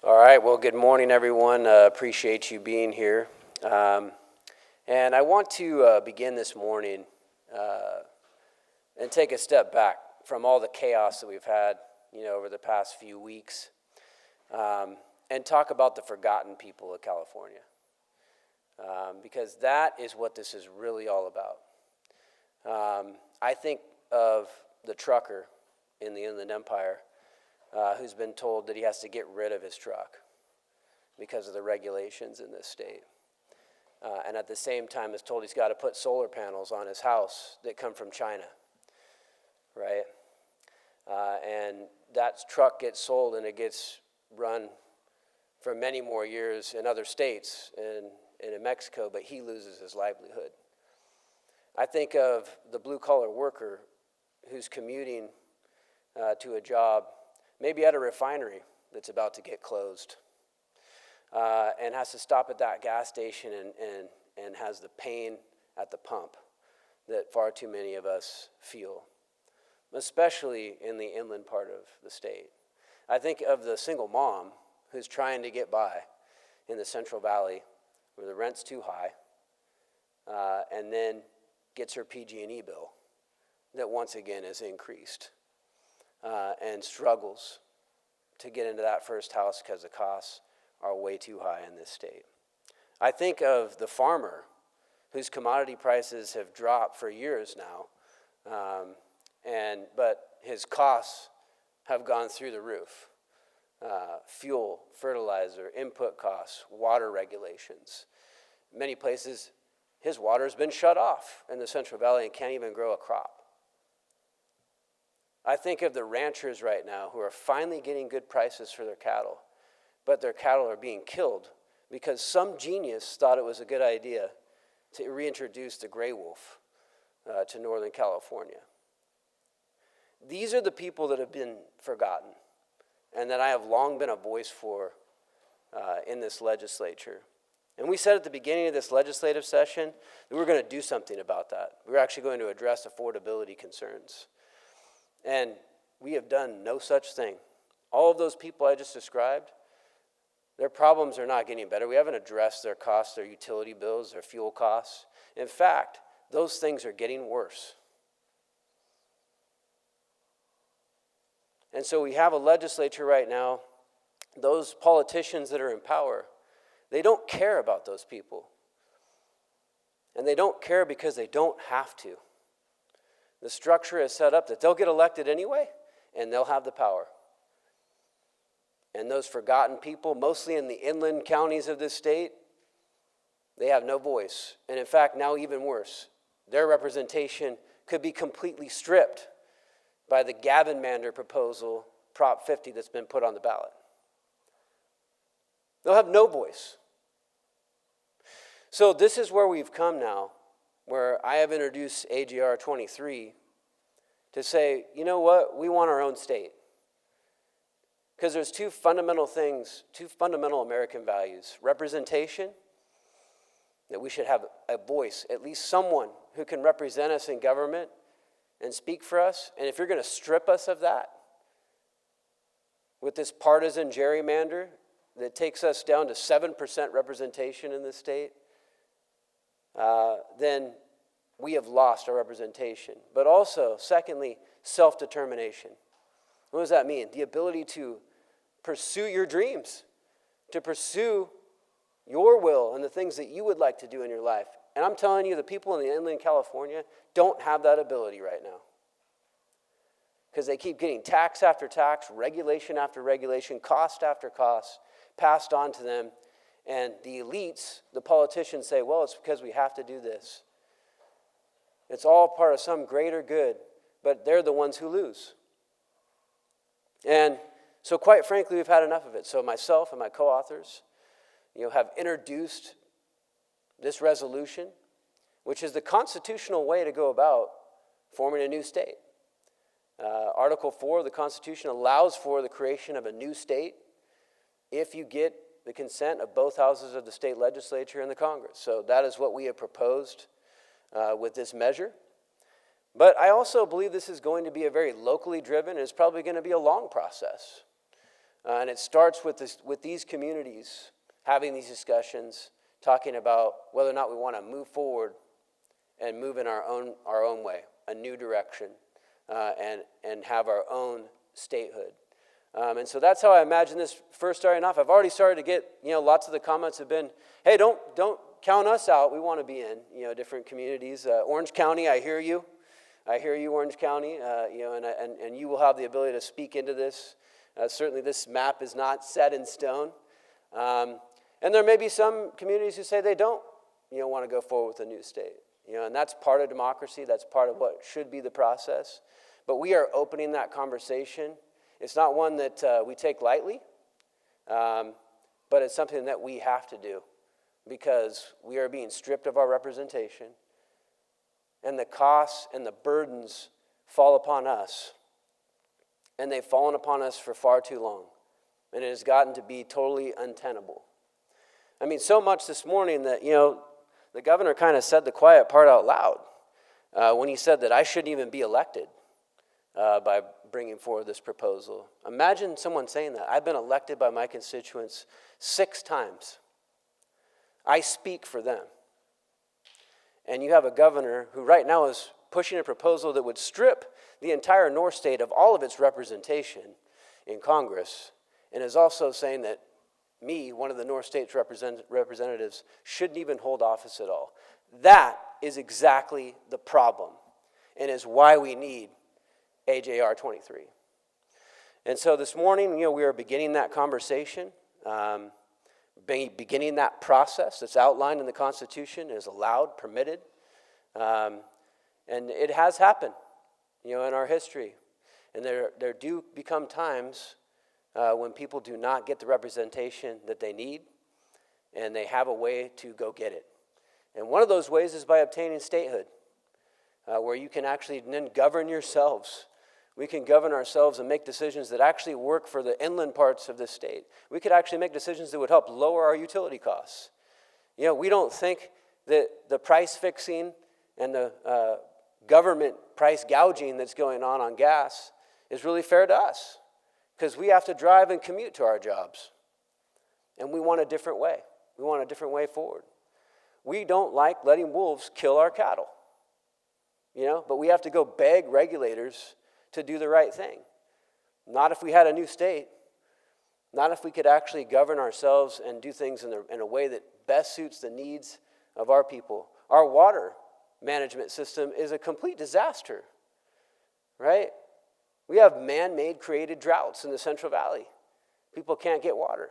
All right, well, good morning, everyone. Appreciate you being here. And I want to begin this morning and take a step back from all the chaos that we've had, over the past few weeks, and talk about the forgotten people of California, because that is what this is really all about. I think of the trucker in the Inland Empire who's been told that he has to get rid of his truck because of the regulations in this state. And at the same time is told he's got to put solar panels on his house that come from China, right? And that truck gets sold and it gets run for many more years in other states and in Mexico, but he loses his livelihood. I think of the blue-collar worker who's commuting to a job, maybe at a refinery that's about to get closed, and has to stop at that gas station and has the pain at the pump that far too many of us feel, especially in the inland part of the state. I think of the single mom who's trying to get by in the Central Valley where the rent's too high, and then gets her PG&E bill that once again is increased, and struggles to get into that first house because the costs are way too high in this state. I think of the farmer whose commodity prices have dropped for years now, but his costs have gone through the roof. Fuel, fertilizer, input costs, water regulations. In many places, his water's been shut off in the Central Valley and can't even grow a crop. I think of the ranchers right now who are finally getting good prices for their cattle, but their cattle are being killed because some genius thought it was a good idea to reintroduce the gray wolf to Northern California. These are the people that have been forgotten and that I have long been a voice for in this legislature. And we said at the beginning of this legislative session that we were going to do something about that. We were actually going to address affordability concerns. And we have done no such thing. All of those people I just described, their problems are not getting better. We haven't addressed their costs, their utility bills, their fuel costs. In fact, those things are getting worse. And so we have a legislature right now, those politicians that are in power, they don't care about those people. And they don't care because they don't have to. The structure is set up that they'll get elected anyway, and they'll have the power. And those forgotten people, mostly in the inland counties of this state, they have no voice. And in fact, now even worse, their representation could be completely stripped by the Gavin-Mander proposal, Prop 50, that's been put on the ballot. They'll have no voice. So this is where we've come now, where I have introduced AGR 23 to say, you know what, we want our own state. Because there's two fundamental things, two fundamental American values. Representation, that we should have a voice, at least someone who can represent us in government and speak for us. And if you're going to strip us of that with this partisan gerrymander that takes us down to 7% representation in this state, then we have lost our representation. But also, secondly, self-determination. What does that mean? The ability to pursue your dreams, to pursue your will and the things that you would like to do in your life. And I'm telling you, the people in the inland California don't have that ability right now. Because they keep getting tax after tax, regulation after regulation, cost after cost passed on to them. And the elites, the politicians say, well, it's because we have to do this. It's all part of some greater good, but they're the ones who lose. And so quite frankly, we've had enough of it. So myself and my co-authors, have introduced this resolution, which is the constitutional way to go about forming a new state. Article 4 of the Constitution allows for the creation of a new state if you get the consent of both houses of the state legislature and the Congress. So that is what we have proposed with this measure. But I also believe this is going to be a very locally driven, and it's probably going to be a long process. And it starts with these communities having these discussions, talking about whether or not we want to move forward and move in our own way, a new direction, and have our own statehood. And so that's how I imagine this first starting off. I've already started to get, lots of the comments have been, hey, don't count us out. We want to be in, different communities. Orange County, I hear you. I hear you, Orange County, and you will have the ability to speak into this. Certainly this map is not set in stone. And there may be some communities who say they don't, want to go forward with a new state. And that's part of democracy. That's part of what should be the process. But we are opening that conversation. It's not one that we take lightly, but it's something that we have to do because we are being stripped of our representation, and the costs and the burdens fall upon us, and they've fallen upon us for far too long, and it has gotten to be totally untenable. I mean, so much this morning that, the governor kind of said the quiet part out loud when he said that I shouldn't even be elected by bringing forward this proposal. Imagine someone saying that. I've been elected by my constituents 6 times. I speak for them. And you have a governor who right now is pushing a proposal that would strip the entire North State of all of its representation in Congress, and is also saying that me, one of the North State's representatives, shouldn't even hold office at all. That is exactly the problem, and is why we need AJR 23. And so this morning, we are beginning that conversation, beginning that process that's outlined in the Constitution, is allowed, permitted, and it has happened, in our history. And there do become times when people do not get the representation that they need, and they have a way to go get it. And one of those ways is by obtaining statehood, where you can actually then govern yourselves. We can govern ourselves and make decisions that actually work for the inland parts of this state. We could actually make decisions that would help lower our utility costs. We don't think that the price fixing and the government price gouging that's going on gas is really fair to us, because we have to drive and commute to our jobs. And we want a different way. We want a different way forward. We don't like letting wolves kill our cattle, but we have to go beg regulators to do the right thing. Not if we had a new state. Not if we could actually govern ourselves and do things in a way that best suits the needs of our people. Our water management system is a complete disaster, right? We have man-made created droughts in the Central Valley. People can't get water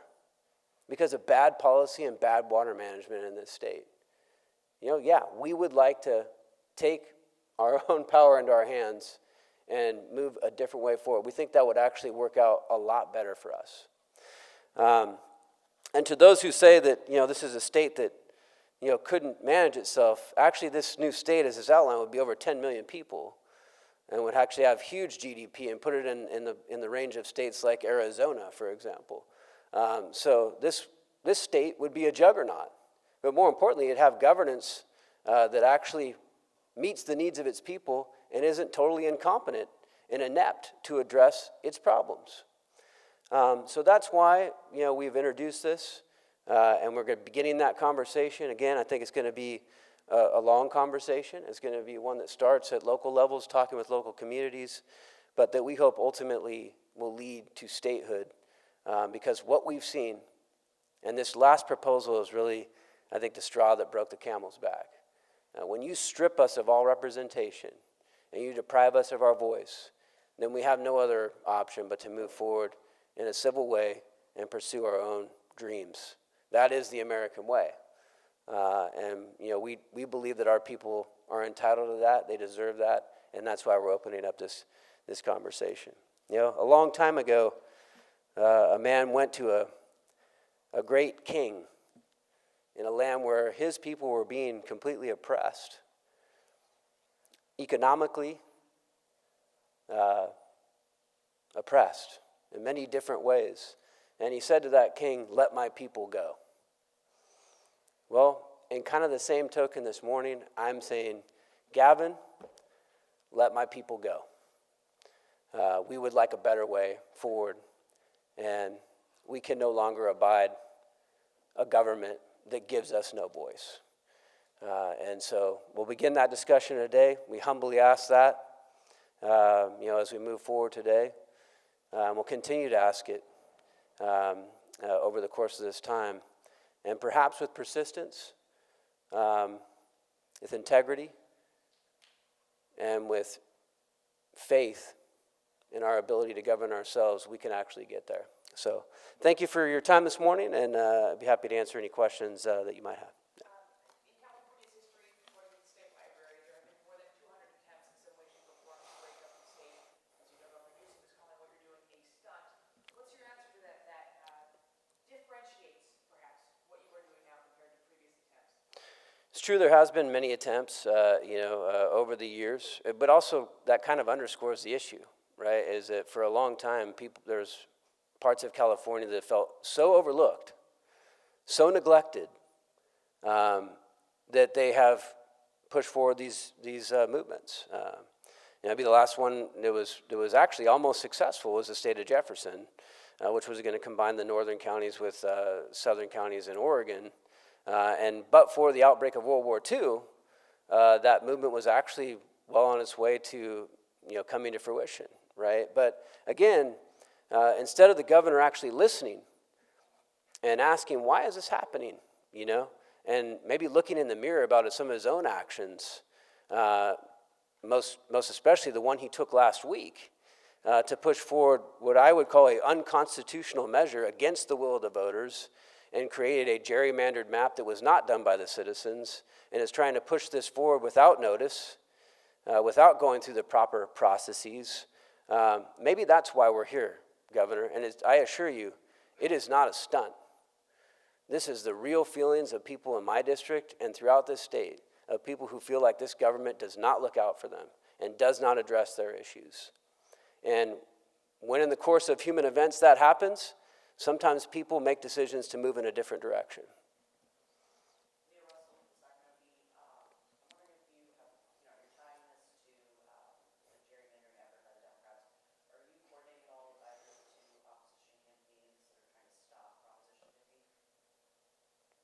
because of bad policy and bad water management in this state. We would like to take our own power into our hands and move a different way forward. We think that would actually work out a lot better for us. And to those who say that, this is a state that, couldn't manage itself, actually this new state, as is outlined, would be over 10 million people and would actually have huge GDP and put it in the range of states like Arizona, for example. So this state would be a juggernaut. But more importantly, it'd have governance that actually meets the needs of its people and isn't totally incompetent and inept to address its problems. So that's why, we've introduced this, and we're going to be beginning that conversation. Again, I think it's going to be a long conversation. It's going to be one that starts at local levels, talking with local communities, but that we hope ultimately will lead to statehood, because what we've seen, and this last proposal is really, I think, the straw that broke the camel's back. When you strip us of all representation, and you deprive us of our voice, then we have no other option but to move forward in a civil way and pursue our own dreams. That is the American way. And we believe that our people are entitled to that, they deserve that, and that's why we're opening up this conversation. A long time ago, a man went to a great king in a land where his people were being completely oppressed, economically oppressed in many different ways. And he said to that king, "Let my people go." Well, in kind of the same token this morning, I'm saying, Gavin, let my people go. We would like a better way forward, And we can no longer abide a government that gives us no voice. And so we'll begin that discussion today. We humbly ask that, as we move forward today. We'll continue to ask it over the course of this time. And perhaps with persistence, with integrity, and with faith in our ability to govern ourselves, we can actually get there. So thank you for your time this morning, and I'd be happy to answer any questions that you might have. In California's history, according to the state library, there have been more than 200 attempts in some way, shape, or form to break up the state. As you know, Governor Newsom is calling what you're doing a stunt. What's your answer to that differentiates, perhaps, what you are doing now compared to previous attempts? It's true there has been many attempts, over the years, but also that kind of underscores the issue, right? Is that for a long time, there's parts of California that felt so overlooked, so neglected, that they have pushed forward these movements. Maybe the last one that was actually almost successful was the state of Jefferson, which was going to combine the northern counties with southern counties in Oregon. But for the outbreak of World War II, that movement was actually well on its way to coming to fruition, right? But again, instead of the governor actually listening and asking, why is this happening, and maybe looking in the mirror about some of his own actions, most especially the one he took last week, to push forward what I would call an unconstitutional measure against the will of the voters, and created a gerrymandered map that was not done by the citizens, and is trying to push this forward without notice, without going through the proper processes. Maybe that's why we're here, Governor, and I assure you, it is not a stunt. This is the real feelings of people in my district and throughout this state, of people who feel like this government does not look out for them and does not address their issues. And when in the course of human events that happens, sometimes people make decisions to move in a different direction.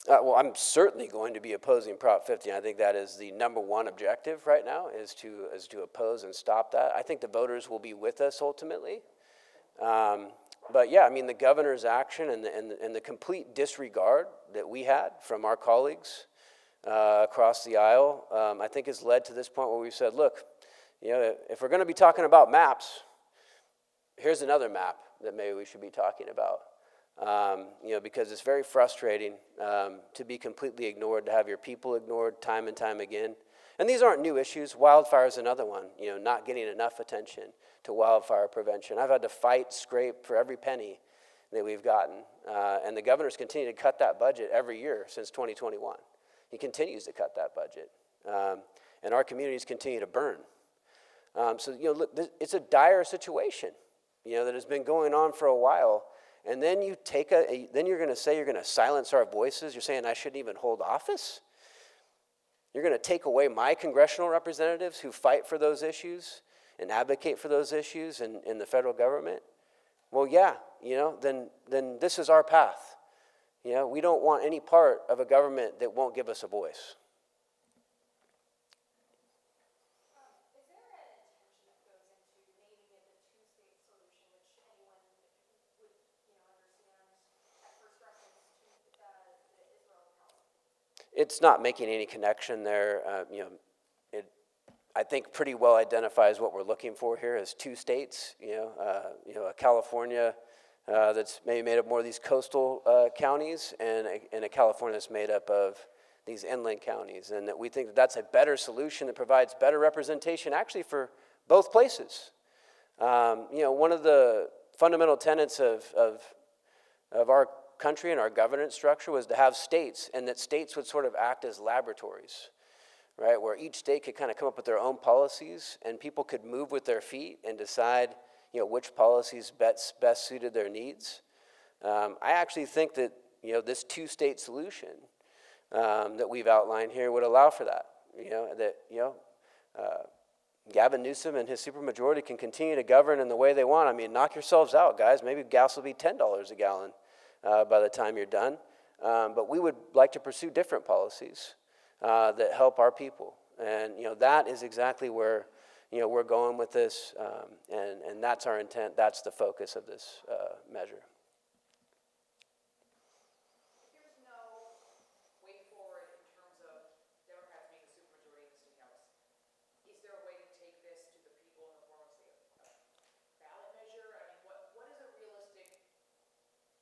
Well, I'm certainly going to be opposing Prop 50. I think that is the number one objective right now, is to oppose and stop that. I think the voters will be with us ultimately. But yeah, the governor's action and the complete disregard that we had from our colleagues across the aisle, I think has led to this point where we've said, look, if we're going to be talking about maps, here's another map that maybe we should be talking about. Because it's very frustrating to be completely ignored, to have your people ignored time and time again. And these aren't new issues. Wildfire is another one, not getting enough attention to wildfire prevention. I've had to fight, scrape for every penny that we've gotten. And the governor's continued to cut that budget every year since 2021. He continues to cut that budget. And our communities continue to burn. Look, it's a dire situation, that has been going on for a while. And then then you're going to say you're going to silence our voices. You're saying I shouldn't even hold office? You're going to take away my congressional representatives who fight for those issues and advocate for those issues in the federal government? Well, yeah, then this is our path. We don't want any part of a government that won't give us a voice. Is there an intention that goes into naming it a two-state solution, which anyone would, understand at first reference to the Israel and Palestine? It's not making any connection there. It, I think, pretty well identifies what we're looking for here as two states. A California that's maybe made up more of these coastal counties, and a California that's made up of these inland counties, and that we think that that's a better solution that provides better representation actually for both places. One of the fundamental tenets of our country and our governance structure was to have states, and that states would sort of act as laboratories, right, where each state could kind of come up with their own policies, and people could move with their feet and decide which policies best suited their needs. I actually think that this two-state solution that we've outlined here would allow for that. Gavin Newsom and his supermajority can continue to govern in the way they want. I mean, knock yourselves out, guys. Maybe gas will be $10 a gallon by the time you're done. But we would like to pursue different policies that help our people. And, that is exactly where, we're going with this. And that's our intent. That's the focus of this measure. There's no way forward in terms of Democrats being the supermajority in the state house. Is there a way to take this to the people in the form of, say, a ballot measure? I mean, what is a realistic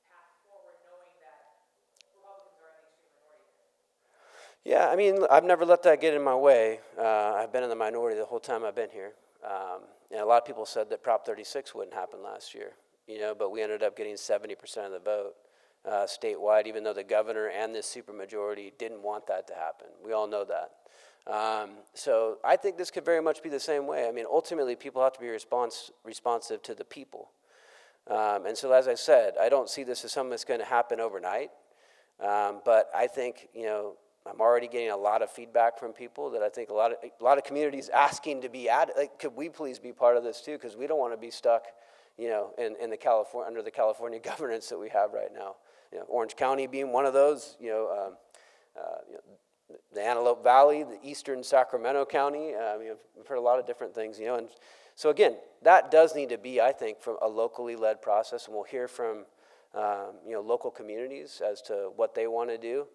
path forward knowing that Republicans are in the extreme minority? Yeah, I mean, I've never let that get in my way. I've been in the minority the whole time I've been here. And a lot of people said that Prop 36 wouldn't happen last year, but we ended up getting 70% of the vote statewide, even though the governor and this supermajority didn't want that to happen. We all know that. So I think this could very much be the same way. I mean, ultimately, people have to be responsive to the people. And so, as I said, I don't see this as something that's going to happen overnight. But I think, I'm already getting a lot of feedback from people that I think a lot of communities asking to be added. Like, could we please be part of this too? Because we don't want to be stuck, in the under the California governance that we have right now. Orange County being one of those. The Antelope Valley, the Eastern Sacramento County. We've heard a lot of different things. And so again, that does need to be, I think, from a locally led process, and we'll hear from local communities as to what they want to do.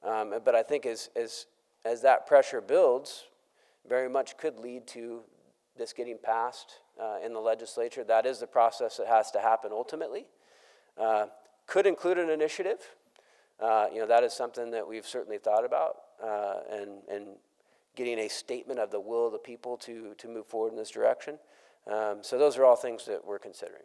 But I think as that pressure builds, very much could lead to this getting passed in the legislature. That is the process that has to happen ultimately. Could include an initiative. That is something that we've certainly thought about, and getting a statement of the will of the people to move forward in this direction. So those are all things that we're considering.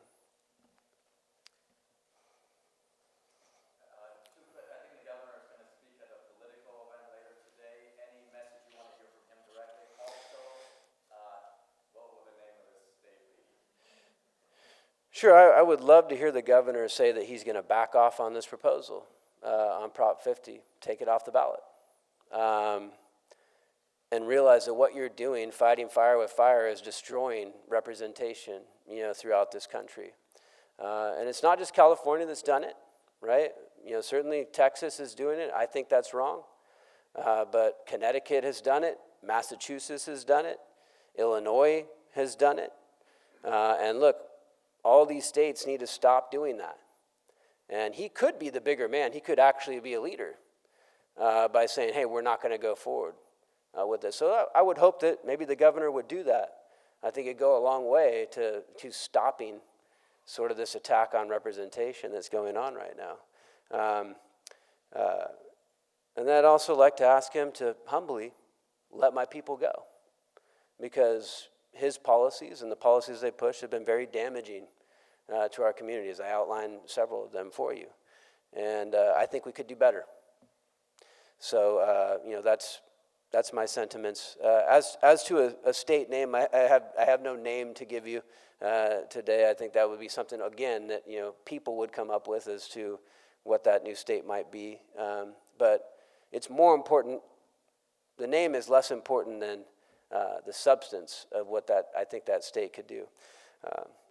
Sure, I would love to hear the governor say that he's going to back off on this proposal on Prop 50, take it off the ballot, and realize that what you're doing, fighting fire with fire, is destroying representation, throughout this country. And it's not just California that's done it, right? Certainly Texas is doing it. I think that's wrong. But Connecticut has done it. Massachusetts has done it. Illinois has done it. And look, all these states need to stop doing that. And he could be the bigger man. He could actually be a leader by saying, hey, we're not going to go forward with this. So I would hope that maybe the governor would do that. I think it'd go a long way to stopping sort of this attack on representation that's going on right now. And I'd also like to ask him to humbly let my people go, because his policies and the policies they push have been very damaging to our communities. I outlined several of them for you. And I think we could do better. So, that's my sentiments. As to a state name, I have no name to give you today. I think that would be something, again, that people would come up with as to what that new state might be. But it's more important. The name is less important than the substance of what I think that state could do.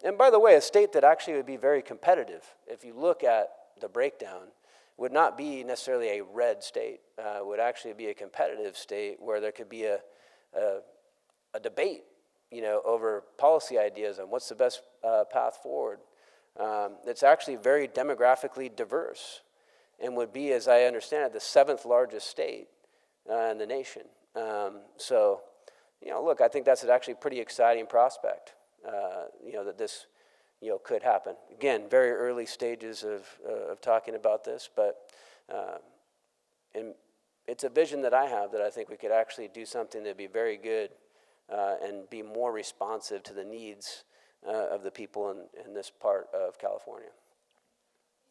And by the way, a state that actually would be very competitive, if you look at the breakdown, would not be necessarily a red state. Would actually be a competitive state where there could be a debate, over policy ideas on what's the best path forward. It's actually very demographically diverse, and would be, as I understand it, the 7th largest state in the nation. So, look, I think that's an actually pretty exciting prospect, that this, could happen. Again, very early stages of talking about this, but and it's a vision that I have that I think we could actually do something that'd be very good and be more responsive to the needs of the people in this part of California. You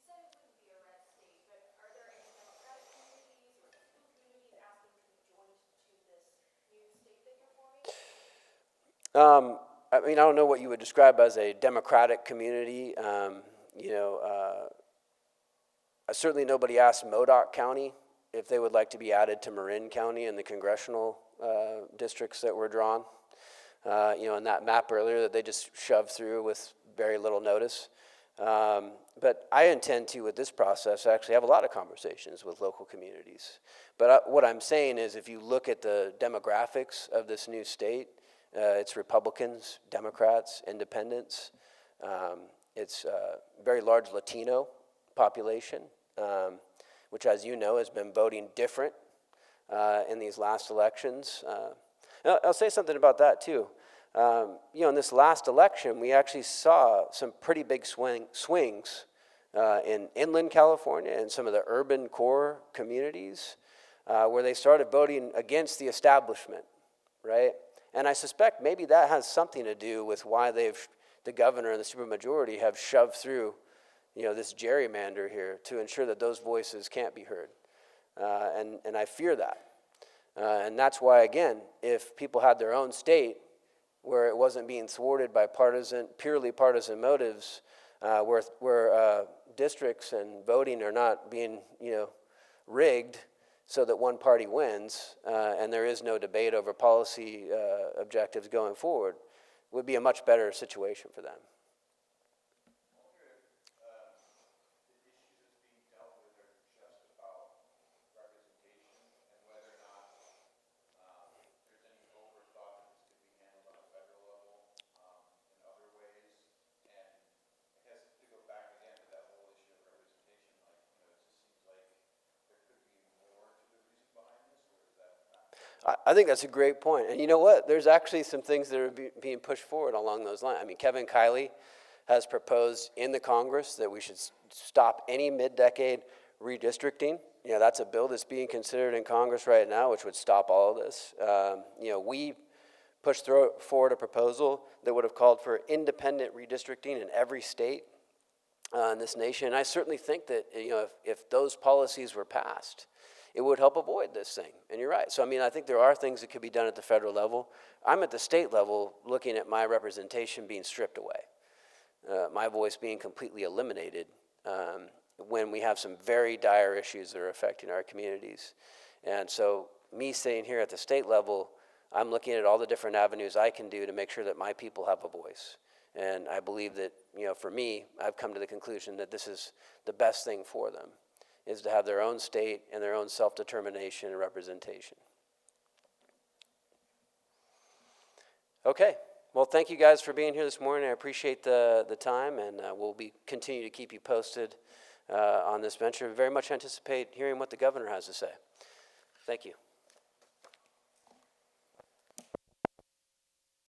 said it wouldn't be a red state, but are there any Democratic communities or Hispanic communities asking to be joined to this new state that you're forming? I don't know what you would describe as a Democratic community. Certainly nobody asked Modoc County if they would like to be added to Marin County in the congressional districts that were drawn. in that map earlier that they just shoved through with very little notice. But I intend to, with this process, actually have a lot of conversations with local communities. But what I'm saying is, if you look at the demographics of this new state, it's Republicans, Democrats, Independents. It's a very large Latino population, which, as you know, has been voting different in these last elections. I'll say something about that, too. In this last election, we actually saw some pretty big swings in inland California and some of the urban core communities where they started voting against the establishment, right? And I suspect maybe that has something to do with why the governor and the supermajority have shoved through, this gerrymander here to ensure that those voices can't be heard. And I fear that. And that's why, again, if people had their own state where it wasn't being thwarted by purely partisan motives, where districts and voting are not being, rigged so that one party wins, and there is no debate over policy objectives going forward, would be a much better situation for them. I think that's a great point. And you know what? There's actually some things that are being pushed forward along those lines. I mean, Kevin Kiley has proposed in the Congress that we should stop any mid-decade redistricting. That's a bill that's being considered in Congress right now, which would stop all of this. We pushed forward a proposal that would have called for independent redistricting in every state in this nation. And I certainly think that, if those policies were passed, it would help avoid this thing. And you're right. So, I think there are things that could be done at the federal level. I'm at the state level looking at my representation being stripped away, my voice being completely eliminated when we have some very dire issues that are affecting our communities. And so me sitting here at the state level, I'm looking at all the different avenues I can do to make sure that my people have a voice. And I believe that, for me, I've come to the conclusion that this is the best thing for them, is to have their own state and their own self-determination and representation. Okay, well, thank you guys for being here this morning. I appreciate the time, and we'll continue to keep you posted on this venture. We very much anticipate hearing what the governor has to say. Thank you.